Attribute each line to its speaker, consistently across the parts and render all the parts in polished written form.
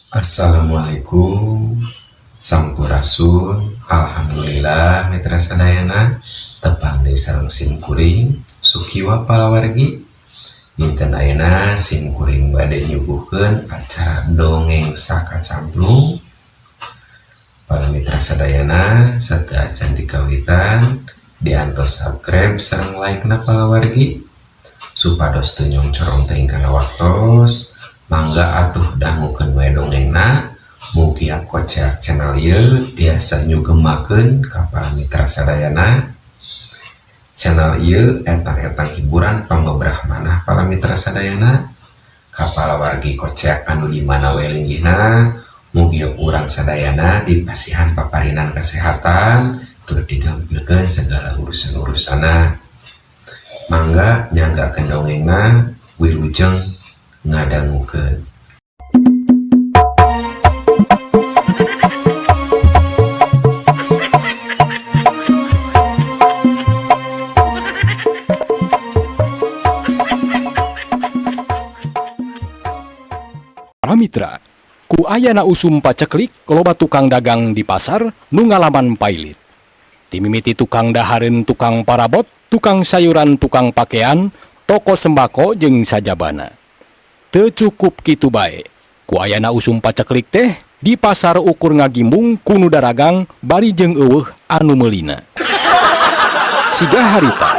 Speaker 1: Assalamualaikum. Sampurasun. Alhamdulillah mitra sadayana tepang di sareng simkuring sukiwa palawargi. Dinten ayeuna simkuring bade nyuguhkeun acara dongeng sakacamplung. Para mitra sadayana sateu acan dikawitan diantos subscribe sareng like-na palawargi supados teu nyong corong teuing kana waktos. Mangga atuh dangukeun we dongengna, mugi kocak channel ieu tiasa nyugemakeun ka para mitra sadayana. Channel ieu etang-etang hiburan pambebrah manah para mitra sadayana. Ka palawargi kocak anu di mana we linggihna, mugi urang sadayana dipasihan paparinan kesehatan tur digampilkeun segala urusan-urusana. Mangga nyanggakeun dongengna, wilujeng ngadangukeun.
Speaker 2: Para mitra, ku ayana usum paceklik loba tukang dagang di pasar nu ngalaman pailit. Timimiti tukang dahareun, tukang parabot, tukang sayuran, tukang pakaian, toko sembako jeung sajabana. Teu cukup kitu bae. Ku ayana usum paceklik teh di pasar ukur ngagimbung ku nu daragang bari jeung eueuh anu meulina. Siga harita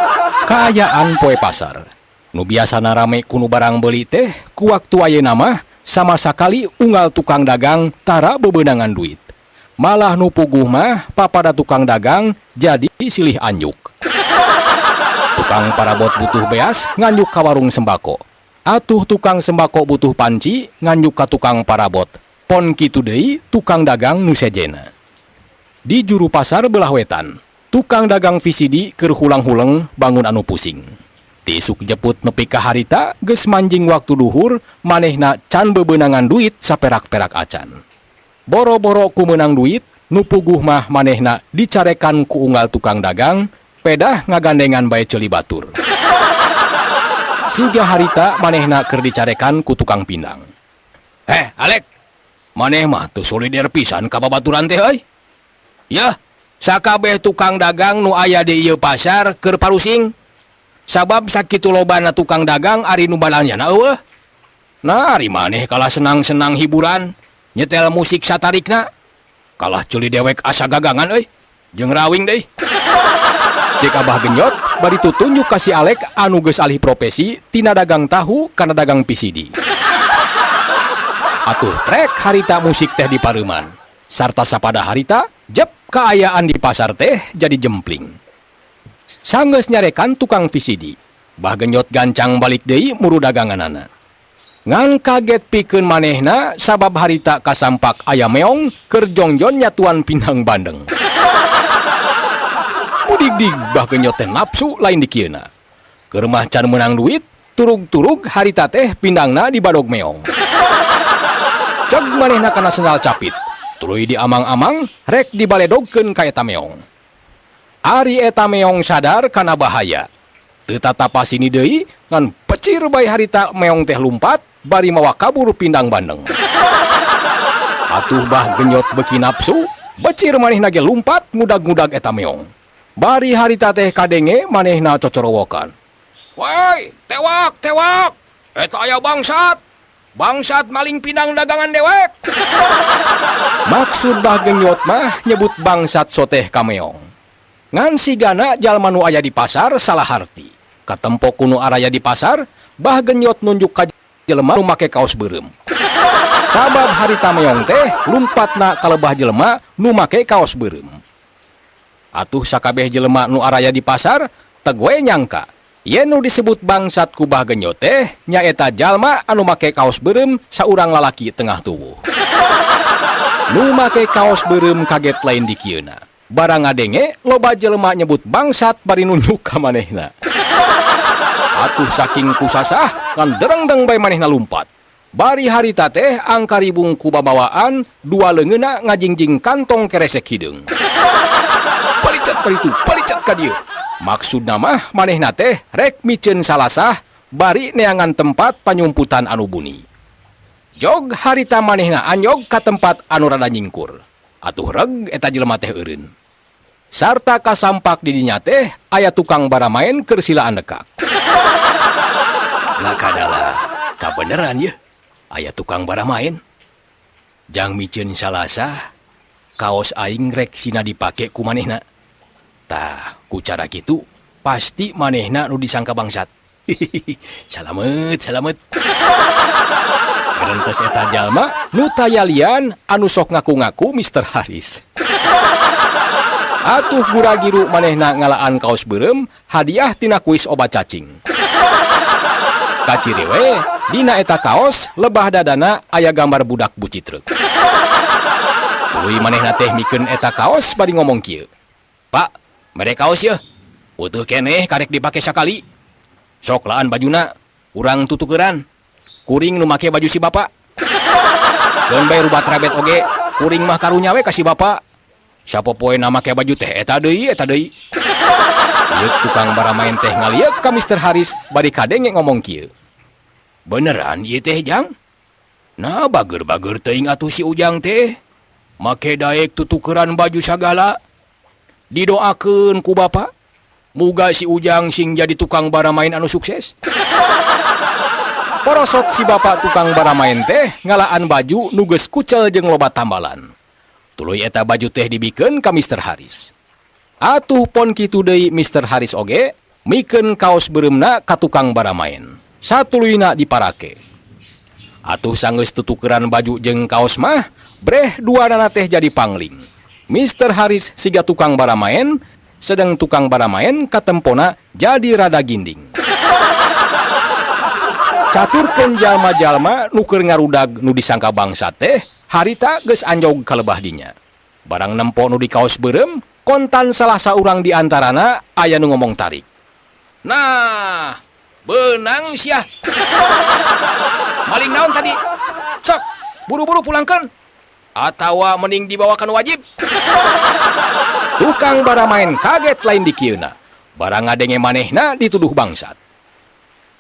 Speaker 2: kaayaan poe pasar. Nu biasana rame ku nu barang beuli teh ku waktu ayeuna mah sama sakali unggal tukang dagang tara bebeunangan duit. Malah nu puguh mah papada tukang dagang jadi silih anjuk. Tukang parabot butuh beas nganjuk ka warung sembako. Atuh tukang sembako butuh panci nganjuk ka tukang parabot. Pon kitu deui tukang dagang nu sejena. Di juru pasar belah wetan, tukang dagang VCD keur hulang-huleng bangun anu pusing. Tisuk jeput nepi ka harita geus manjing waktu duhur manehna can bebeunangan duit saperak-perak acan. Boro-boro ku meunang duit nu puguh mah manehna dicarekan ku unggal tukang dagang pedah ngagandengan bae ceuli batur. Siga harita manehna keur dicarekan ku tukang pindang. Alek, maneh mah teu solider pisan ka babaturan teh euy. Yah, sakabeh tukang dagang nu aya di ieu pasar keur parusing. Sabab sakitu lobana tukang dagang ari nu balanyana eueuh. Nah, ari maneh kalah senang-senang hiburan, nyetel musik satarikna. Kalah ceuli dewek asa gagangan euy. Jeung rawing deui. Cek Abah Genyot bari tutunjuk ka si Alek anu geus alih profesi tina dagang tahu kana dagang PCD. Atuh trek harita musik teh di pareuman. Sarta sapada harita jep kaayaan di pasar teh jadi jempling. Sanggeus nyarekan tukang VCD, Bah Genyot gancang balik deui muru daganganana. Ngan kaget pikeun manehna sabab harita kasampak aya meong keur jongjon nyatuan pindang bandeng. Mudig-dig Bah Genyot teh napsu lain di kieuna. Keur mah can meunang duit, turug-turug harita teh pindangna di badog meong. Ceg manehna kana sendal capit, tuluy diamang-amang rek dibaledogkeun ka eta meong. Ari eta meong sadar kana bahaya. Teu tatapa sini deui ngan pecir bae harita meong teh lumpat bari mawa kabur pindang bandeng. Atuh Bah Genyot beuki napsu, becir manehna ge lumpat ngudag-ngudag eta meong. Bari harita teh kadenge manehna cocorowokan. Woi, tewak, tewak! Eta aya bangsat! Bangsat maling pindang dagangan dewek! Maksud Bah Genyot mah nyebut bangsat soteh ka meong. Ngan sigana jalma nu aya di pasar salah harti. Katempo kuno araya di pasar, Bah Genyot nunjuk ka jelema nu make kaos beureum. Sabab harita meong teh lumpatna kalebah jelema nu make kaos beureum. Atuh sakabeh jelema nu araya di pasar teg we nyangka yen nu disebut bangsat ku Bah Genyot teh nyaeta jalma anu make kaos beureum saurang lalaki tengah tubuh. Nu make kaos beureum kaget lain di kieuna. Barang ngadenge loba jelema nyebut bangsat bari nunjuk ka manehna. Atuh saking kusasah ngan dereng-deng bae manehna lumpat. Bari harita teh angkaribung ku babawaan dua leungeuna ngajingjing kantong keresek hideung. Palicet ka dieu. Maksudna mah manehna teh rek miceun salasah bari neangan tempat panyumputan anu buni. Jog harita manehna anyog ka tempat anu rada nyingkur. Atuh reg eta jelema teh eureun. Sarta kasampak di dinya teh aya tukang baramaen keur silaan dekak. Lah kadalah, kabeneran ya. Aya tukang baramaen. Jang miceun salasa, kaos aing rek sina dipake ku manehna. Tah, ku cara kitu pasti manehna nu disangka bangsat. Salamet. Rentes eta jalma nu tayalian anu sok ngaku-ngaku Mr. Haris. Atuh gura-giru manehna ngalaan kaos beureum hadiah tina kuis obat cacing. Kaciri we, dina eta kaos lebah dadana aya gambar budak bucit truk. Tuluy manehna teh mikeun eta kaos bari ngomong kieu. Pak, mere kaos ye. Utuh keneh karek dipake sakali. Sok laan bajuna, urang tutukeran. Kuring nu make baju si bapak. Keun bae rubat rabet oge, kuring mah karunya we ka si bapak. Sapopoe na make baju teh eta deui. Ieu tukang baramaen teh ngaliek ka Mr. Haris bari kadenge ngomong kieu. Beneran ieu teh Jang? Nah bager-bager teuing atuh si Ujang teh. Make daek tutukeran baju sagala. Didoakeun ku bapak. Muga si Ujang sing jadi tukang baramaen anu sukses. Porosot si bapak tukang baramaen teh ngalaan baju nu geus kucel jeung loba tambalan. Tuluy eta baju teh dibikeun ka Mr. Haris. Atuh pon kitu deui Mr. Haris oge mikeun kaos beureumna ka tukang baramaen. Satuluyna diparake. Atuh sanggeus tutukeran baju jeung kaos mah, breh duanana teh jadi pangling. Mr. Haris siga tukang baramaen, sedang tukang baramaen katempona jadi rada ginding. Caturkeun jalma-jalma nu keur ngarudag nu disangka bangsa teh, harita geus anjog ka lebah dinya. Barang nempo nu di kaos beureum, kontan salah saurang di antarana aya nu ngomong tarik. Nah, beunang sia. Maling naon tadi? Sok, buru-buru pulangkeun. Atawa mending dibawakan wajib. Tukang baramaen kaget lain di kieuna. Barang ngadenge manehna dituduh bangsat.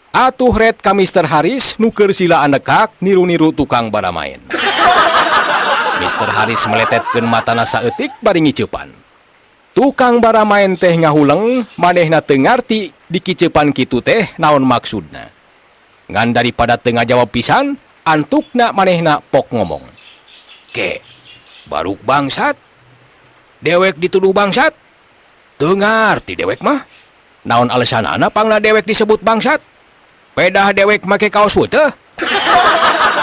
Speaker 2: Atuh red ka Mr. Haris nuker silaan dekak niru-niru tukang baramaen. Mr. Haris meletetkeun matana saeutik bari ngiceupan. Tukang baramaen teh ngahuleng manehna teu ngarti dikiceupan kitu teh naon maksudna. Ngan daripada teu ngajawab pisan, antukna manehna pok ngomong. Ke, baruk bangsat. Dewek dituduh bangsat. Teu ngarti dewek mah. Naon alesanana pangna dewek disebut bangsat? Pedah dewek make kaos teh.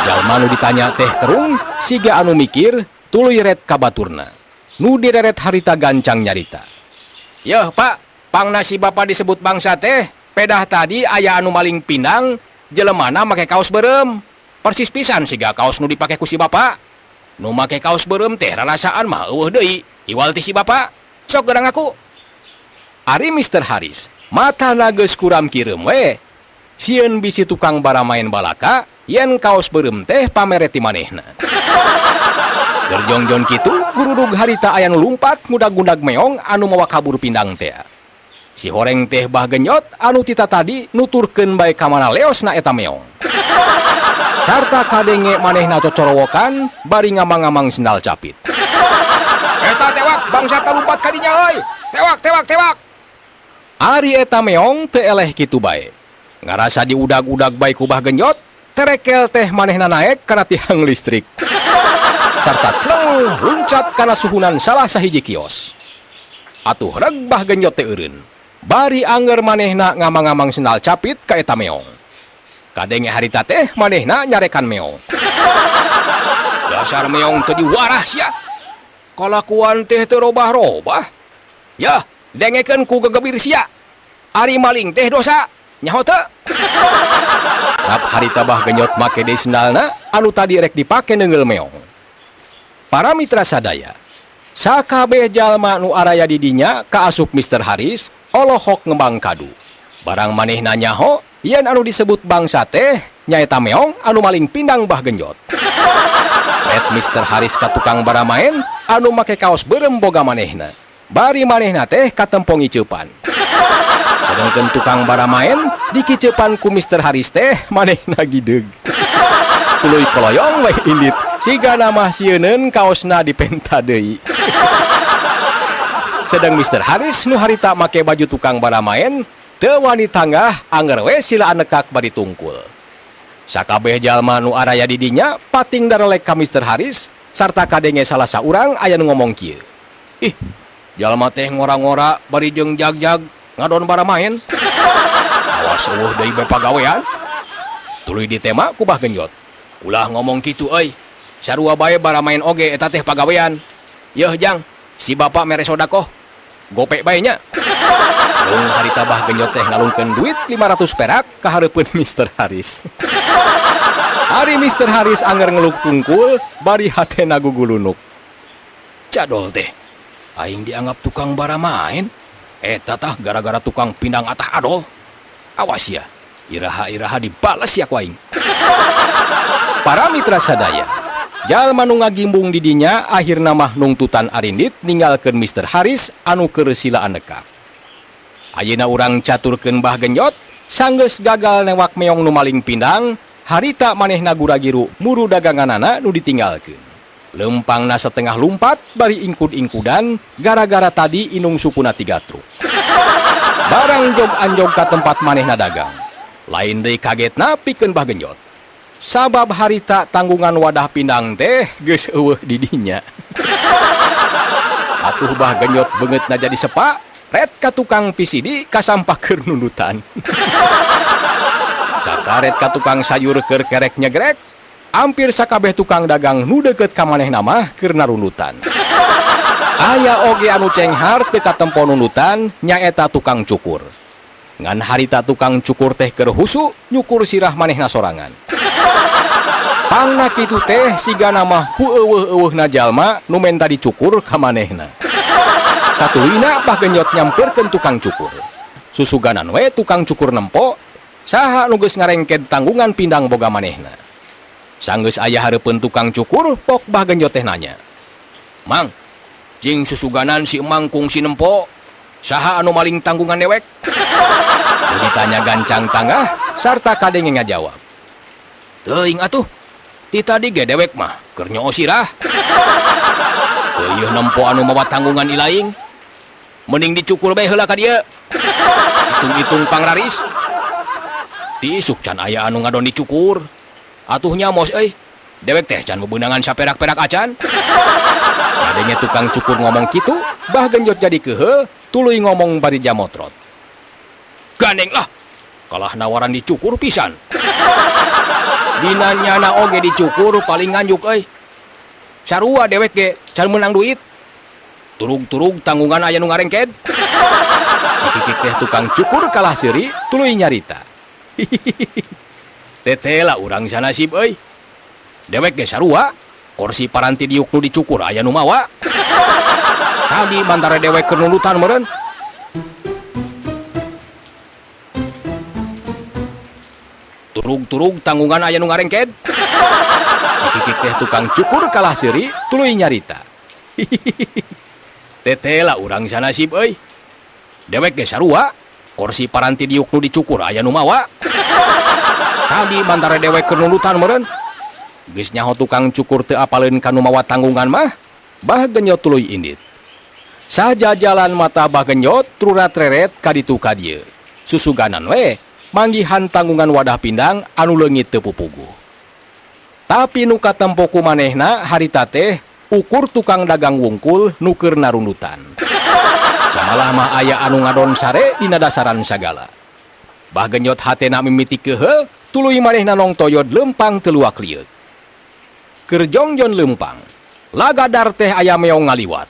Speaker 2: Jalma nu ditanya teh kerung, siga anu mikir, tuluy red kabaturna. Nu direret harita gancang nyarita. Yeuh pak, pangna si bapak disebut bangsa teh, pedah tadi aya anu maling pindang, jelemana make kaos beureum. Persis pisan siga kaos nu dipake ku si bapak. Nu make kaos beureum teh rarasaan mah eueuh deui, iwal ti si bapak. Sok geurang aku. Ari Mr. Haris, matana geus kuram kireum we. Sieun bisi tukang baramaen balaka, yen kaos beureum teh pamere ti manehna. Gerjongjon kitu, gurudug harita aya nu lumpat ngudag-ngudag meong anu mawa kabur pindang teh. Si horeng teh bah genyot anu tita tadi nuturkeun bae ka mana leosna eta meong. Sarta kadenge manehna cocorowokan bari ngamang-ngamang sendal capit. Eta tewak bangsa lumpat ka dinya euy. Tewak. Ari eta meong teu eleh kitu bae. Ngarasa diudag-udag bae ku bah genyot, terekel teh manehna naek kana tiang listrik. Sarta cleng luncat kana suhunan salah sahiji kios. Atuh reg bah genyot teh eureun. Bari angger manehna ngamang-ngamang sendal capit ka eta meong. Kadenge harita teh manehna nyarekan meong. Dasar meong teu diwarah sia. Kalakuan teh teu robah-robah. Yah, dengekeun ku gegebir sia. Ari maling teh dosa. Nyaho teu? Rap harita bah genyot make deui sendalna anu tadi rek dipake neungeul meong. Para mitra sadaya, sakabeh jalma nu araya di dinya kaasup Mr. Haris olohok ngembang kadu. Barang manehna nyaho yen anu disebut bangsa teh nyaeta meong anu maling pindang bah genyot. Red Mr. Haris ka tukang baramaen anu make kaos beureum boga manehna. Bari manehna teh katempo ngiceupan. Sedangkan tukang baramaen dikiceupan ku Mr. Haris teh manehna gideg. tuluy koloyong we indit siga nama sieun kaosna dipenta deui. Sedang Mr. Haris nu harita make baju tukang baramaen teu wani tanggah anger we silaan nekak bari tungkul. Sakabeh jalma nu araya di dinya pating darelek ka Mr. Haris sarta kadenge salah saurang aya nu ngomong kieu. Ih, jalma teh ngora-ngora bari jeung jag-jag ngadon baramaen. Awas eueuh deui bae pagawean. Tuluy ditema ku Bah Genjot. Ulah ngomong kitu euy. Sarua bae baramaen oge eta teh pagawean. Yeuh Jang, si bapak mere sodakoh. Gopek bae nya. Lung harita Bah Genjot teh ngalungkeun duit 500 perak ka hareupeun Mr. Haris. Hari Mr. Haris anger ngeluk tungkul bari hatena gugulunuk. Cadol teh, aing dianggap tukang baramaen. Eta tah gara-gara tukang pindang atah adol. Awas ya, iraha-iraha dibales ya ku aing. Para mitra sadaya, jalma nu ngagimbung di dinya akhirna mah nungtutan arindit ninggalkeun Mr. Haris anu keur silaan nekak. Ayeuna urang caturkeun Bah Genjot sanggeus gagal newak meong nu maling pindang, harita manehna gura-giru muru daganganana nu ditinggalkeun. Lempangna setengah lumpat bari ingkud-ingkudan gara-gara tadi inung supuna 3 truk. Barang jog-anjog ka tempat manehna dagang. Lain deui kagetna pikeun Bah Genjot. Sabab harita tanggungan wadah pindang teh geus eueuh di dinya. Atuh Bah Genjot beungeutna jadi sepa, ret ka tukang PCD kasampah keur nundutan. Sarta ret ka tukang sayur keur kerek nyegrek, hampir sakabeh tukang dagang nu deukeut ka manehna mah keur narundutan. Aya oge anu cenghar teu katempo nundutan nyaeta tukang cukur. Ngan harita tukang cukur teh keur husu nyukur sirah manehna sorangan. Pangna kitu teh sigana mah ku eueuh-eueuhna jalma nu menta dicukur ka manehna. Satulina Bah Genjot nyampeurkeun tukang cukur. Susuganan we tukang cukur nempo saha nu geus ngarengked tanggungan pindang boga manehna. Sanggeus aya hareupeun tukang cukur pok Bah Genjot teh nanya. Mang, cing susuganan si emang kung si nempo saha anu maling tanggungan dewek? Nu ditanya gancang tanggah sarta kadenge ngajawab. Teuing atuh, ti tadi ge dewek mah keur nyoo sirah. Teu ieu nempo anu mawa tanggungan ilaing. Mending dicukur bae heula ka dieu. Hitung-hitung pangraris. Ti isuk can aya anu ngadon dicukur. Atuh nyamos euy. Dewek teh can bebeunangan saperak-perak acan. Kadenge tukang cukur ngomong kitu, Bah Genjot jadi keuheuh, tuluy ngomong bari jamotrot. Gandeng lah. Kalah nawaran dicukur pisan. Dina nyana oge dicukur paling nganjuk euy. Sarua dewek ge can meunang duit. Turug-turug tanggungan aya nu ngarengked. Cikikik teh tukang cukur kalah seuri tuluy nyarita. Tetela urang sanasib euy. Dewek ge sarua, kursi paranti diuk nu dicukur aya nu mawa. Tadi mantara dewek keur nundutan meureun. Turug-turug tanggungan aya nu ngarengked. Cikikik teh tukang cukur kalah seuri tuluy nyarita. Tetela urang sanasib euy. Dewek ge sarua, kursi paranti diuk nu dicukur aya nu mawa. Tadi mantara dewek keur nundutan meureun. Geus nyaho tukang cukur teu apaleun ka nu mawa tanggungan mah, Bah Genjot tuluy indit. Sajajalan mata Bah Genjot trurat-reret ka ditu ka dieu. Susuganan we manggihan tanggungan wadah pindang anu leungit teu pupuguh. Tapi nu katempo ku manehna harita teh ukur tukang dagang wungkul nu keur narundutan. Samalah mah aya anu ngadon sare dina dasaran sagala. Bah Genjot hatena mimiti keuheuh, tuluy manehna nongtoyod lempang teu luak lieur. Keur jongjon lempang, lagadar teh aya meong ngaliwat.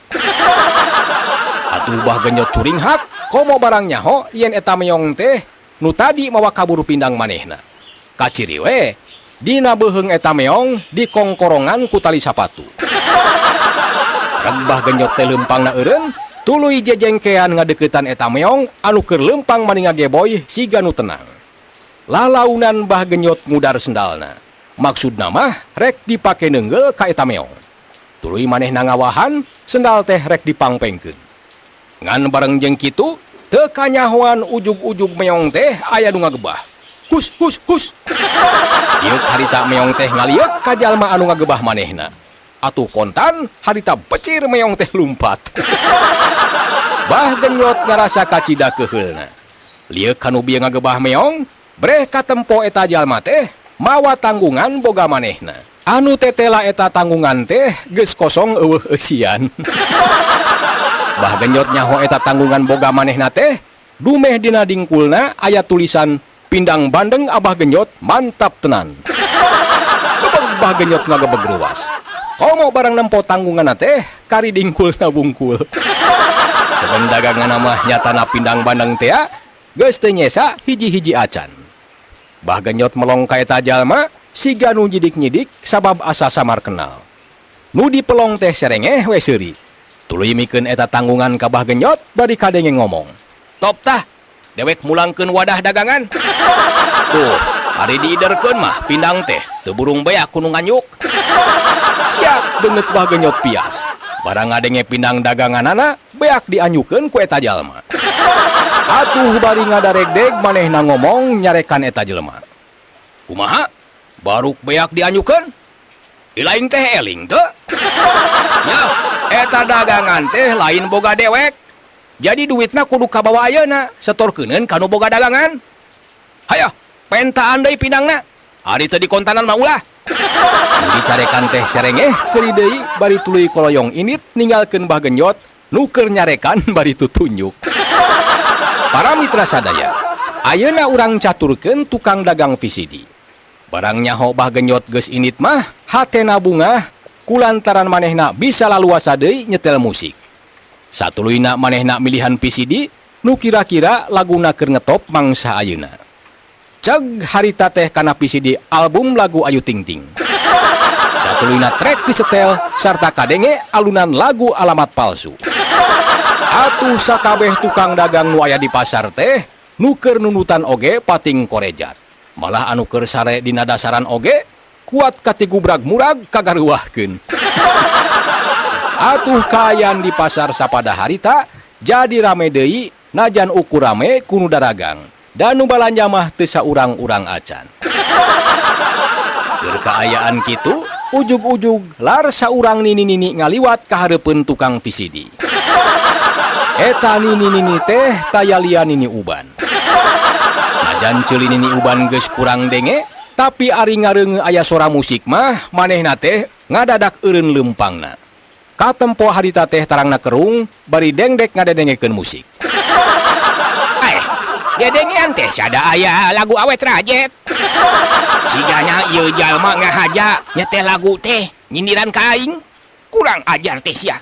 Speaker 2: Atuh Bah Genjot curing hak, komo barang nyaho yen eta meong teh nu tadi mawa kabur pindang manehna. Kaciri we, dina beuheung eta meong dikongkorongan ku tali sapatu. Reg Bah Genjot teh lempangna eureun, tuluy jejengkean ngadeuketan eta meong anu keur lempang maninga geboy siga nu tenang. Lalaunan Bah Genjot ngudar sendalna. Maksudna mah rek dipake neunggel ka eta meong. Tuluy manehna ngawahan, sendal teh rek dipangpengkeun. Ngan bareng jeung kitu, teu kanyahoan ujug-ujug meong teh aya nu ngagebah. Hus. Ieu harita meong teh ngaliek ka jalma anu ngagebah manehna. Atuh kontan harita becir meong teh lumpat. Bah Genyot ngarasa kacida keheulna. Lieu kanu bieu ngagebah meong, breh katempo eta jalma teh mawa tanggungan boga manehna. Anu tetela eta tanggungan teh geus kosong eueuh eusian. Bah Genyot nyaho eta tanggungan boga manehna teh, dumeh dina dingkulna aya tulisan Pindang Bandeng Abah Genyot mantap tenan. Kebeg Bah Genyot ngagebeg ruas. Komo barang nempo tanggungan teh kari dingkulna bungkul. Seben dagangan mah nyatana Pindang Bandeng teh geus teu nyesa hiji-hiji acan. Bah Genyot melong ka eta jalma siga nu nyidik-nyidik sabab asa samar kenal. Nu dipelong teh serengeh we seuri. Tuluy mikeun eta tanggungan ka Bah Genyot bari kadenge ngomong. Top tah, dewek mulangkeun wadah dagangan. Tuh, ari diiderkeun mah pindang teh teu burung beak kudu nganyuk. Siap beungeut Bah Genyot pias. Barang ngadenge pindang daganganana beak dianyukeun ku eta jalma. Atuh bari ngadaregdeg manehna ngomong nyarekan eta jelema. Kumaha? Baruk beak dianyukeun? Ilaing teh eling teu? Ya, eta dagangan teh lain boga dewek. Jadi duitna kudu kabawa ayeuna, setorkeuneun kanu boga dagangan. Hayah, pentaan deui pindangna. Ari teu dikontanan mah ulah. Nu dicarekan teh serengeh seuri deui bari tuluy koloyong init ninggalkeun Bah Genyot nu keur nyarekan bari tutunjuk. Para mitra sadaya, ayeuna urang caturkeun tukang dagang VCD. Barang nyaho Bah Genyot geus init mah hatena bungah kulantaran manehna bisa laluasa deui nyetel musik. Satuluyna manehna milihan VCD nu kira-kira laguna keur ngetop mangsa ayeuna. Ceg harita teh kana VCD album lagu Ayu Ting Ting. Satuluyna trek disetel sarta kadenge alunan lagu Alamat Palsu. Atuh sakabeh tukang dagang nu aya di pasar teh nu keur nunutan oge pating korejat. Malah anu keur sare dina dasaran oge kuat katigubrak murag kagaruahkeun. Atuh kaayaan di pasar sapada harita jadi rame deui najan ukur rame kuno daragang. Dan nu balanja mah teu saurang-urang acan. Keur kaayaan kitu, ujug-ujug lar saurang nini-nini ngaliwat ka hareupeun tukang VCD. Eta nini-nini teh taya nini uban. Najan ceuli nini uban geus kurang denge, tapi ari ngareungeun aya sora musik mah manehna teh ngadadak eureun leumpangna. Katempo harita teh tarangna kerung bari dengdek ngadedengekeun musik. Dedengean teh sada aya lagu awet rajet. Sigana ieu jalma ngahaja nyetel lagu teh nyindiran ka aing. Kurang ajar teh sia.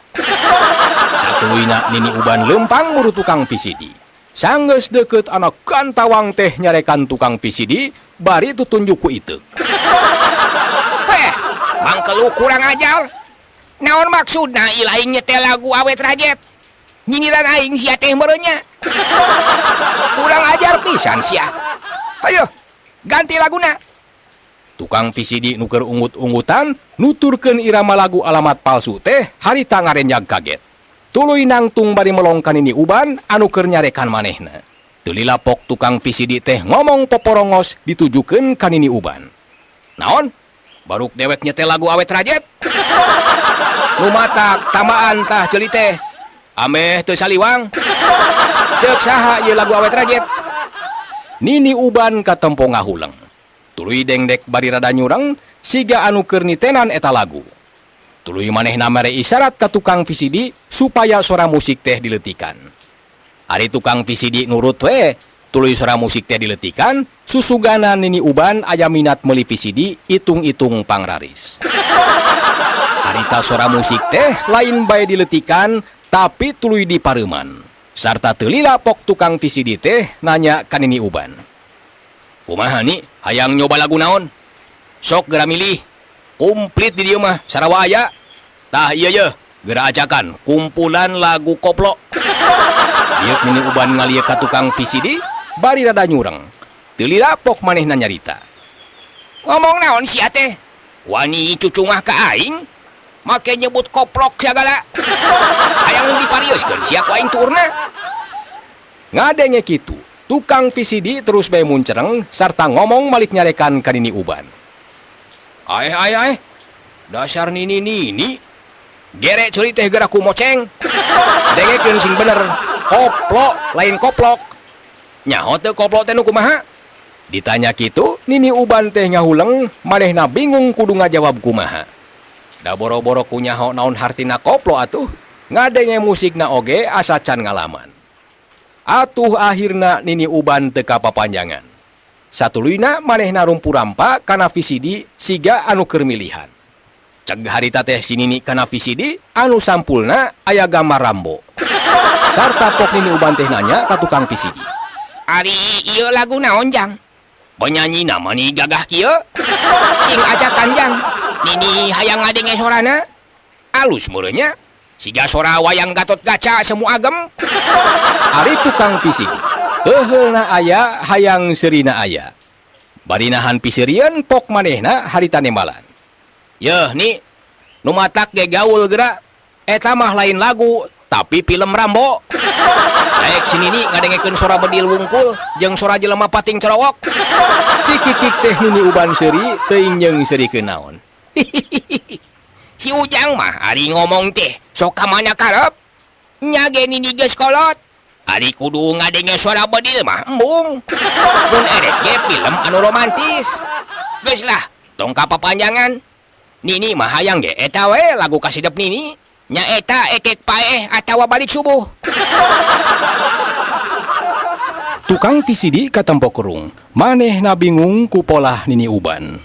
Speaker 2: Satuluyna nini uban leumpang muru tukang VCD. Sanggeus deukeut anak kantawang teh nyarekan tukang VCD bari tutunjuk ku iteuk. Heh, mangkelu kurang ajar. Naon maksudna ilaing nyetel lagu awet rajet? Nyindiran aing sia teh merenya. Kurang ajar pisan sia. Ayo, ganti laguna. Tukang VCD nu keur ungut-ungutan nuturkeun irama lagu Alamat Palsu teh harita ngarenjag kaget. Tuluy nangtung bari melongkan ini uban anu keur nyarekan manehna. Teu lilapok tukang VCD teh ngomong poporongos ditujukeun ka nini uban. Naon? Baruk dewek nyetel lagu awet rajet? Nu matak tamaan tah ceuli teh. Ameh teu saliwang. Ceuk saha ieu lagu awet rajet? Nini uban katempo ngahuleng. Tuluy dengdek bari rada nyurang siga anu keur nitenan eta lagu. Tuluy manehna mere isyarat ka tukang VCD supaya sora musik teh diletikan. Ari tukang VCD nurut we, tuluy sora musik teh diletikan, susugana nini uban aya minat meuli VCD itung-itung pangraris. Harita sora musik teh lain bae diletikan tapi tuluy dipareuman. Sarta teu lilapok tukang VCD teh nanya ka nini uban. Kumaha ni, hayang nyoba lagu naon? Sok geura milih. Komplit di dieu mah sarawa aya. Tah ieu ye, geura ajakan kumpulan lagu koplo. Ieu nini uban ngalieu ka tukang VCD bari rada nyureng. Teu lilapok manehna nyarita. Ngomong naon sia teh? Wani cucungah ka aing? Make nyebut koplok sagala. Hayang diparioskeun sia ku aing turna. Ngadenge kitu, Tukang VCD terus bae muncereng sarta ngomong malik nyarekan ka Nini Uban. Aeh, dasar nini. Gerek ceuli teh geura ku moceng. Dengekeun sing bener, koplo lain koplok. Nyaho teu koplok teh nu kumaha? Ditanya kitu, Nini Uban teh ngahuleng, manehna bingung kudu ngajawab kumaha. Da boro-boro ku nyaho naon hartina koplo atuh, ngadenge musikna oge asa can ngalaman. Atuh akhirna Nini Uban teu kapapanjangan. Satuluyna manehna rumpu-rampa kana VCD siga anu keur milihan. Ceg harita teh si Nini kana VCD anu sampulna aya gambar Rambo. Sarta pok Nini Uban teh nanya ka tukang VCD. Ari ieu lagu naon jang? Penyanyi nama ni gagah kieu? Cing acak kanjang. Nini hayang ngadenge sorana? Alus meureunnya. Siga sora wayang Gatot Kaca semu agem. Ari tukang VCD. Heheulna aya hayang serina aya. Bari nahan pisirieun pok manehna harita nembalan. Yeuh ni, nu matak ge gaul geura. Eta mah lain lagu, tapi film Rambo. Daek sini nih ngadengekeun sora bedil wungkul jeung sora jelema pating cerowok. Cikikik teh Nini Uban seuri teuing jeung serikeun naon. Si Ujang mah ari ngomong teh sok ka mana karep. Nya ge Nini geus kolot. Ari kudu ngadenge suara bedil mah embung. Mun eret ge film anu romantis. Geus lah, tong kapapanjangan. Nini mah hayang ge eta we lagu kasidep Nini. Nya eta ekek paeh atawa balik subuh. Tukang VCD katempo kerung. Manehna bingung ku polah Nini Uban.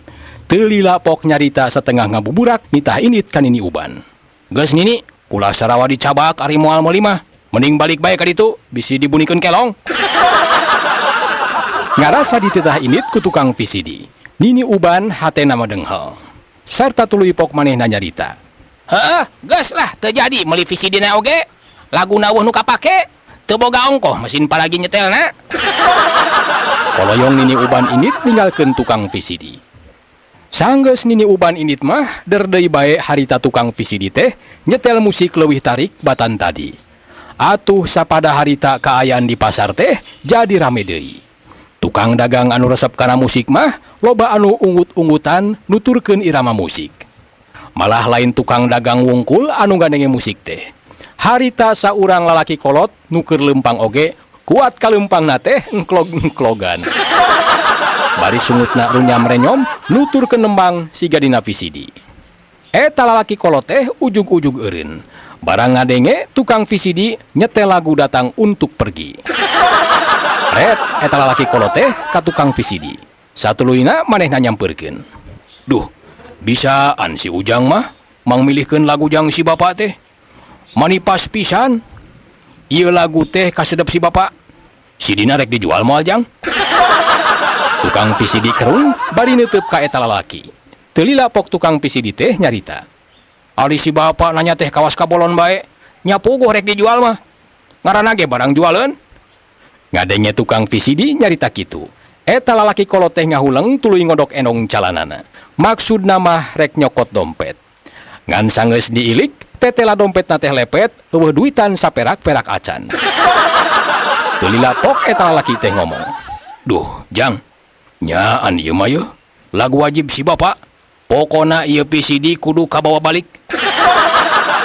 Speaker 2: Teu lila pok nyarita setengah ngabuburak nitah init ka Nini Uban. Geus Nini, ulah sarawa dicabak ari moal meuli mah. Mending balik bae ka ditu, bisi dibunikeun kelong. Ngarasa dititah init ku tukang VCD. Nini Uban hatena madenghel. Sarta tuluy pok manehna nyarita. Heeh, geus lah teu jadi meuli VCD-na oge. Laguna eueuh nu kapake, teu boga ongkoh mesin palagi nyetelna. Koloyong Nini Uban init ninggalkeun tukang VCD. Sanggeus Nini Uban init mah derdeui bae harita tukang VCD teh nyetel musik leuwih tarik batan tadi. Atuh sapada harita kaayaan di pasar teh jadi rame deui. Tukang dagang anu resep kana musik mah loba anu ungut-ungutan nuturkeun irama musik. Malah lain tukang dagang wungkul anu gandenge musik teh. Harita saurang lalaki kolot nu keur leumpang oge kuat kaleumpangna teh engklog-engklogan. Bari sungutna runyam renyom nuturkeun nembang siga dina VCD. Eta lalaki kolot teh ujug-ujug eureun. Barang ngadenge tukang VCD nyetel lagu Datang Untuk Pergi. Red eta lalaki kolot teh ka tukang VCD. Satuluyna manehna nyampeurkeun. Duh, bisaan si Ujang mah mangmilihkeun lagu jang si bapa teh. Mani pas pisan. Ieu lagu teh kasedep si bapa. Si dina rek dijual moal jang. Tukang VCD kerung bari neuteup ka eta lalaki. Teu lila pok tukang VCD teh nyarita. Ari si bapa nanya teh kawas kabolon bae. Nya puguh rek dijual mah. Ngaranna ge barang jualeun. Ngadenge tukang VCD nyarita kitu. Eta lalaki kolot teh ngahuleng tuluy ngodok endong calanana. Maksudna mah rek nyokot dompet. Ngan sanggeus diilik, tetela dompetna teh lepet, eueuh duitan saperak-perak acan. Teu lila pok eta lalaki teh ngomong. Duh, Jang. Nyaan ieu mah yeuh. Lagu wajib si bapa. Pokona ieu VCD kudu kabawa balik.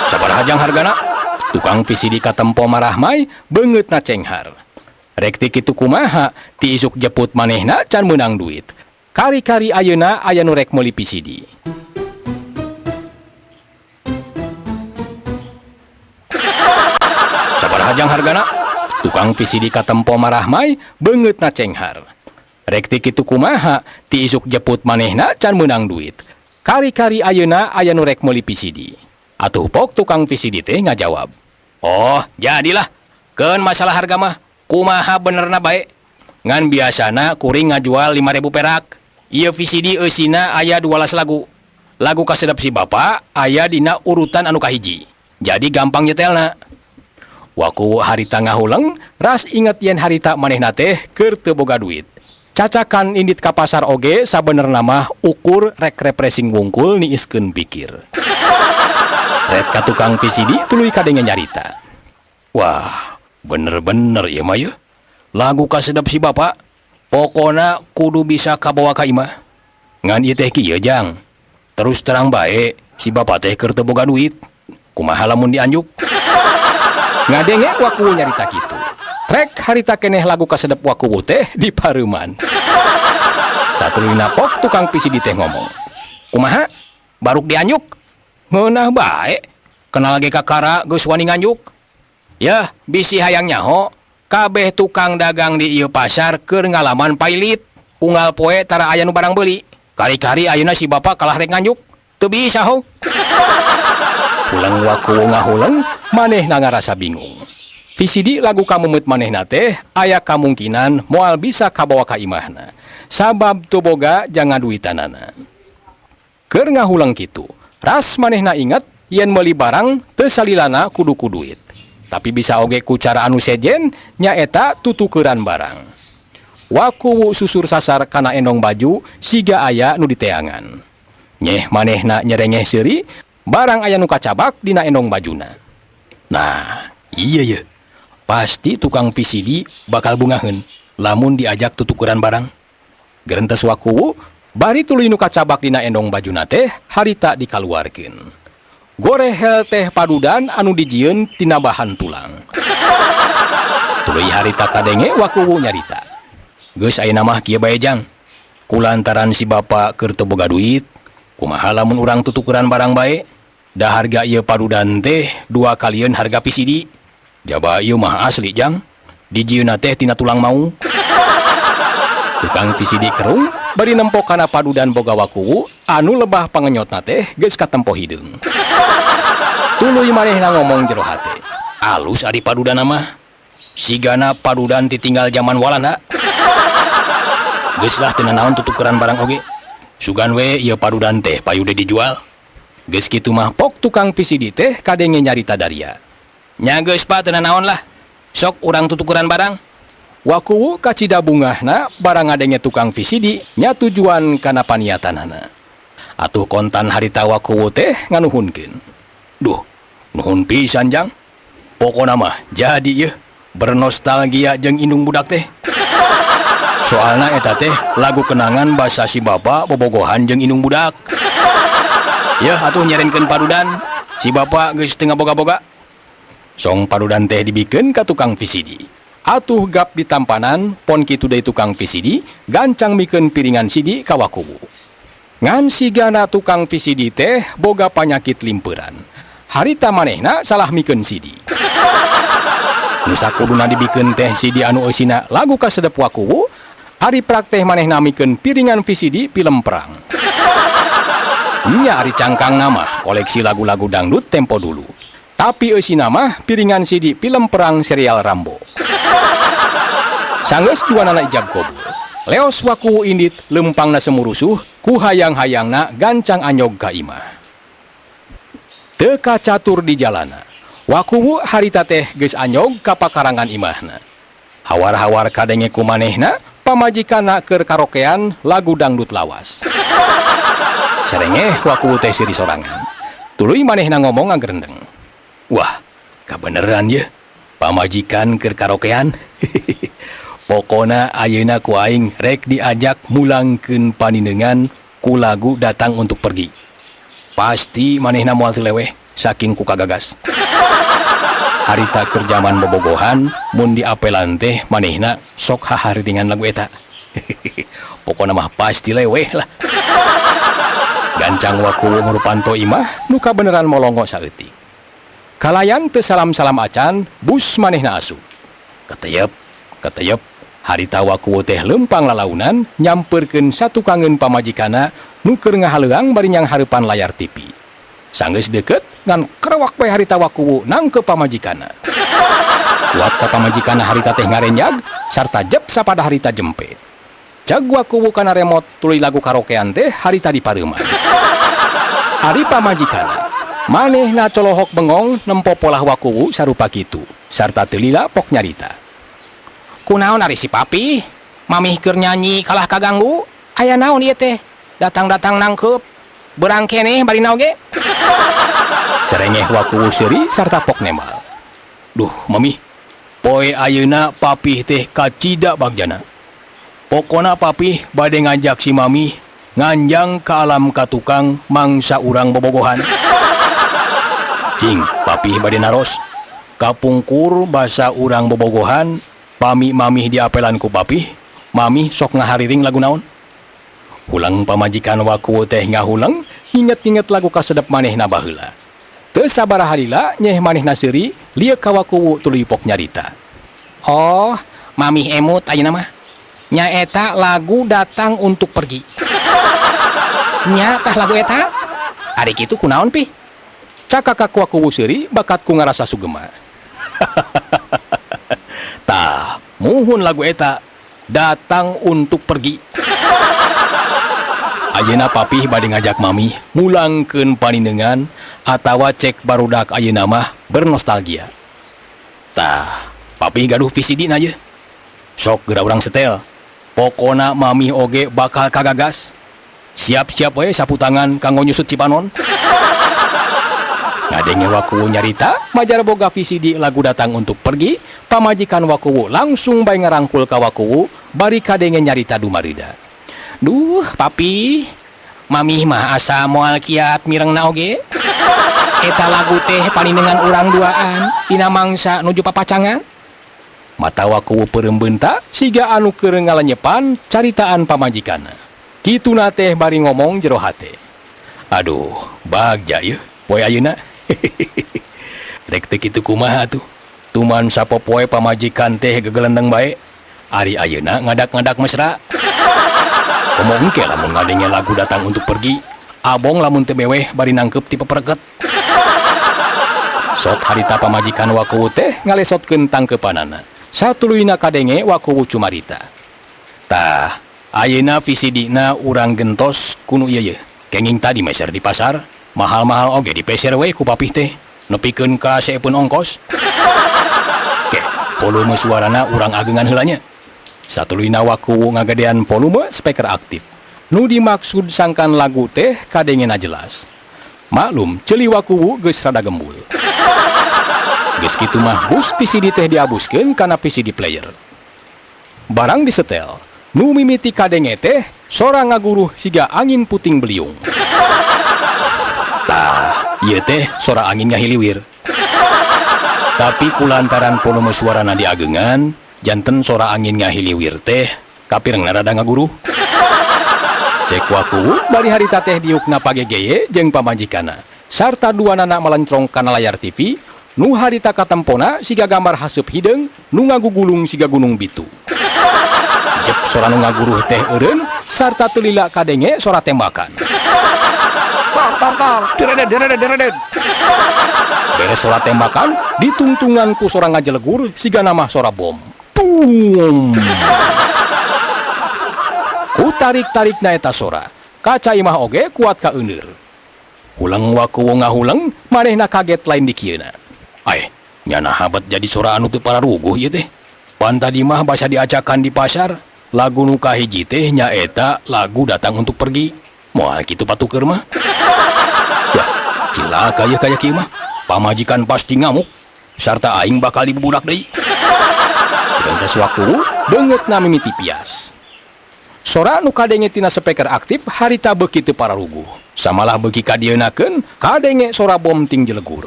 Speaker 2: Sabaraha jang hargana? Tukang VCD katempo marah mai beungeutna cenghar. Rek ti kitu kumaha ti isuk jeput manehna can meunang duit. Kari-kari ayeuna aya nu rek meuli VCD. Sabaraha jang hargana? Tukang VCD katempo marah mai beungeutna cenghar. Rek ti kitu kumaha ti isuk jeput manehna can meunang duit. Kari-kari ayeuna aya nu rek meuli VCD. Atuh pok tukang VCD teh ngajawab. Oh, jadilah. Keun masalah harga mah kumaha benerna bae. Ngan biasana kuring ngajual 5.000 perak. Ieu VCD eusina aya 12 lagu. Lagu kasedep si bapa aya dina urutan anu kahiji. Jadi gampang nyetelna. Waku harita ngahuleng ras inget yen harita manehna teh keur teu boga duit. Cacakan indit ka pasar oge sabenerna mah ukur rek refreshing wungkul niiskeun pikir. Red ka tukang VCD tuluy kadenge nyarita. Wah, bener-bener ieu mah yeuh. lagu kasedep si bapak pokona kudu bisa kabawa ka imah ngan ieu teh kieu jang terus terang bae si bapak teh keur teu boga duit kumaha lamun dianjuk ngadenge waku nyarita kitu trek harita keneh lagu kasedep waku teh di pareuman satulina pok tukang PCD teh ngomong kumaha baruk dianjuk ngeunah bae kenal ge kakara geus wani nganjuk yah bisi hayang nyaho kabeh tukang dagang di ieu pasar keur ngalaman pailit unggal poe tara aya nu barang beuli kari-kari ayeuna si bapak kalah rek nganjuk teu bisa ho ulang waku ngahulang manehna ngarasa bingung VCD lagu kamumut manehna teh aya kamungkinan moal bisa kabawa ka imahna sabab teu boga jangan duitanana keur ngahulang kitu ras manehna inget yen meuli barang teu salilana kudu ku duit tapi bisa oge ku cara anu sejen nyaeta tutukeran barang waku susur sasar kana endong baju siga aya nu diteangan nyeh manehna nyerengeh seuri barang aya nu kacabak dina endong bajuna nah iya ye pasti tukang PCD bakal bungaheun lamun diajak tutukeran barang gerentes waku bari tuluy nu kacabak dina endong bajuna teh harita dikaluarkeun gorehel teh padudan anu dijieun tina bahan tulang tuluy harita kadenge wakuwu nyarita geus ayeuna mah kieu bae jang kulantaran si bapak keur teu boga duit kumaha lamun urang tutukeran barang bae da harga ieu padudan teh 2 kalieun harga PCD jaba ieu mah asli jang dijieunna teh tina tulang mau tukang PCD kerung bari nempo kana padudan boga wakuwu anu lebah pangenyotna teh geus katempo hideung tuluy manehna ngomong jero hate alus ari padudan mah sigana padudan ditinggal zaman walanda geus lah teu naon tutukeran barang oge sugan we ieu padudan teh payude dijual geus kitu mah pok tukang PCD teh kadenge nyarita daria nya geus pa teu naon lah sok urang tutukeran barang wakuwu kacida bungahna barang ngadenge tukang VCD nya tujuan kana paniatanana atuh kontan harita wakuwu teh nganuhunkeun duh nuhun pisan jang pokona mah jadi ye bernostalgia jeung indung budak teh soalna eta teh lagu kenangan basa si bapak bobogohan jeung indung budak yeuh atuh nyerenkeun padudan si bapak geus teu ngaboga-boga song padudan teh dibikeun ka tukang VCD atuh gap ditampanan pon kitu deui tukang VCD gancang mikeun piringan CD ka wakuwu ngan sigana tukang VCD teh boga panyakit limpeuran harita manehna salah mikeun CD nu sakuduna dibikeun teh CD anu eusina lagu kasedep wakuwu ari prakteh manehna mikeun piringan VCD film perang nya ari cangkangna mah koleksi lagu-lagu dangdut tempo dulu tapi eusina mah piringan CD film perang serial Rambo sanggeus duanana ijab kabul leos wakuwu indit lempangna semurusuh ku hayang-hayangna gancang anyog ka imah teu kacatur di jalana wakuwu harita teh geus anyog ka pakarangan imahna hawar-hawar kadenge ku manehna pamajikanna keur karaokean lagu dangdut lawas serengeh wakuwu teh siri sorangan tuluy manehna ngomong ngagerendeng wah kabeneran ye pamajikan keur karaokean pokona ayeuna ku aing rek diajak mulangkeun panindeungan ku lagu datang untuk pergi pasti manehna moal teu leweh saking ku kagagas harita keur jaman bobogohan mun diapelan teh manehna sok haharidingan lagu eta pokona mah pasti leweh lah gancang wakuwu ngurupanto imah nu kabeneran molongo saeutik kalayan teu salam-salam acan bus manehna asup keteyep keteyep harita wakuwu teh lempang lalaunan nyamperkeun satukangeun pamajikana nu keur ngahaleung bari nyang hareupan layar TV sanggeus deukeut ngan krewak bae harita wakuwu nangkep pamajikana kuat ka pamajikana harita teh ngarenjag sarta jep sapada harita jempe jag wakuwu kana remote tuluy lagu karaokean teh harita di pareuman ari pamajikana manehna colohok bengong nempo polah wakuwu sarupa kitu sarta teu lila pok nyarita kunaon ari si papi mamih keur nyanyi kalah kaganggu aya naon ieu teh datang-datang nangkep berang keneh bari naoge serengeh wakuwu seuri sarta pok nemal duh mami Poe ayeuna papih teh kacida bagjana. Pokona papih bade ngajak si mami nganjang ke alam katukang mangsa urang bobogohan. Cing, papih bade naros. Kapungkur basa urang bobogohan, pami-mamih diapelan ku papih, mami sok ngahariring lagu naon. Hulang pamajikan waku teh ngahulang, inget-inget lagu kasedep manehna baheula. Teu sabaraha lila nyeh manehna seuri, lieu ka waku tuluy pok nyarita. Oh, mamih emut ayeuna mah. Nya eta lagu datang untuk pergi. Nya tah lagu eta? Ari kitu kunaon pi? Cakak waku seuri bakat ku ngarasa sugema. Tah, muhun lagu eta datang untuk pergi. Ayeuna papih bade ngajak mami ngulangkeun panindeungan atawa cek barudak ayeuna mah bernostalgia. Tah, papih gaduh VCD-na ye. Sok geura urang setel. Pokona mami oge bakal kagagas. Siap-siap we sapu tangan kanggo nyusut Cipanon. Ngadenge waku nyarita, majar boga VCD lagu datang untuk pergi, pamajikan waku langsung bae ngarangkul ka waku bari kadenge nyarita dumarida. Duh, papi, mami mah asa moal kiat mirengna oge. Eta lagu teh panindeungan urang duaan dina mangsa nuju papacangan. Mata waku peurembeunta siga anu keur ngalenyepan caritaan pamajikanna. Kituna teh bari ngomong jero hate. Aduh, bagja yeuh poe ayeuna. Rek teu kitu kumaha atuh. Tuman sapopoe pamajikan teh gegelendeng bae. Ari ayeuna ngadak-ngadak mesra. Komo engke lamun ngadenge lagu datang untuk pergi, abong lamun teu beweh bari nangkep ti pepereket. Sok harita pamajikan waku teh ngalesotkeun tangkeupanana. Satuluyna kadenge waku cumarita. Tah, ayeuna VCD-na urang gentos kunu ieu ye. Kenging tadi meser di pasar, mahal-mahal oge dipeser we ku papih teh, nepikeun ka seepeun ongkos. Ke, volume suarana urang agengan heulanya. Satuluyna waku ngagadean volume speaker aktif. Nu dimaksud sangkan lagu teh kadengena jelas. Maklum, ceuli waku geus rada gembul. Geus kitu mah bus VCD teh diabuskeun kana VCD player. Barang disetel, nu mimiti kadenge teh sora ngaguruh siga angin puting beliung. Tah, ieu teh sora angin ngahiliwir. Tapi kulantaran volume suarana diagengan, janten sora angin ngahiliwir teh kapirengna rada ngaguruh. Cek waku bari harita teh diukna pagegeye jeung pamajikanna sarta duanana melencrong kana layar TV nu harita katempona siga gambar haseup hideung nu ngagugulung siga gunung bitu. Jep sora nu ngaguruh teh eureun sarta teu lila kadenge sora tembakan. Tar dereded. Beres sora tembakan ditungtungan ku sora ngajelegur siga nama sora bom. Boom. Ku tarik-tarikna eta sora, kaca imah oge kuat ka euneur. Hulang waku ngahulang, manehna kaget lain di kieuna. Nyana habat jadi sora anu teu pararuguh ieu teh. Pan tadi mah basa diacakan di pasar, lagu nu kahiji teh nyaeta lagu datang untuk pergi. Moal kitu patuker mah. Wah, cilaka ya kaya kieu mah. Pamajikan pasti ngamuk, sarta aing bakal dibubudak deui. Kerentas waku beungeutna mimiti pias. Sora nu kadenge tina speaker aktif harita beuki teu pararuguh. Samalah beuki kadieunaakeun kadenge sora bom ting jelegur.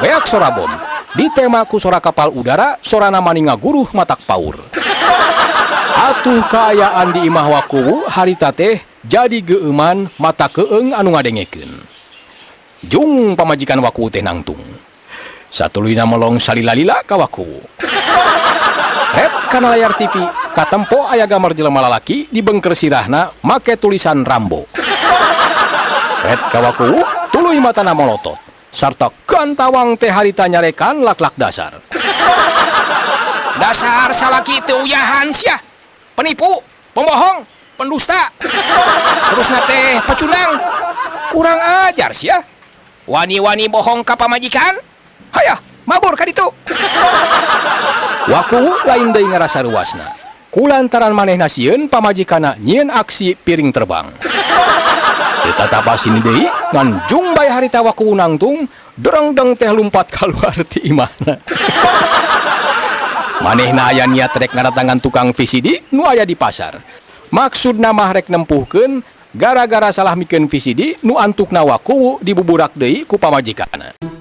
Speaker 2: Beak sora bom di tema ku sora kapal udara sorana mani ngaguruh matak paur. Atuh kaayaan di imah waku harita teh jadi geuman mata keung anu ngadengekeun. Jung pamajikan waku teh nangtung. Satuluyna melong salila-lila ka waku. Red kana layar TV katempo aya gambar jelema lalaki dibengker sirahna make tulisan Rambo. Red ka waku tuluy matana molotot sarta kantawang teh harita nyarekan lak-lak dasar. Dasar salaki teu uyahan sia. Penipu, pembohong, pendusta. Terus teh pecunang. Kurang ajar sia. Wani-wani bohong ka pamajikan. Hayah, mabur ka ditu. Waku lain deui ngarasa ruasna. Kulantaran manehna sieun pamajikanna nyieun aksi piring terbang. Tetap sini deui ngan jungbay harita waku nangtung dereng-deng teh lumpat keluar ti imahna. Manehna aya niat rek ngaratangan tukang VCD nu aya di pasar. Maksudna mah rek nempuhkeun gara-gara salah mikeun VCD nu antukna waku dibuburak deui ku pamajikanna.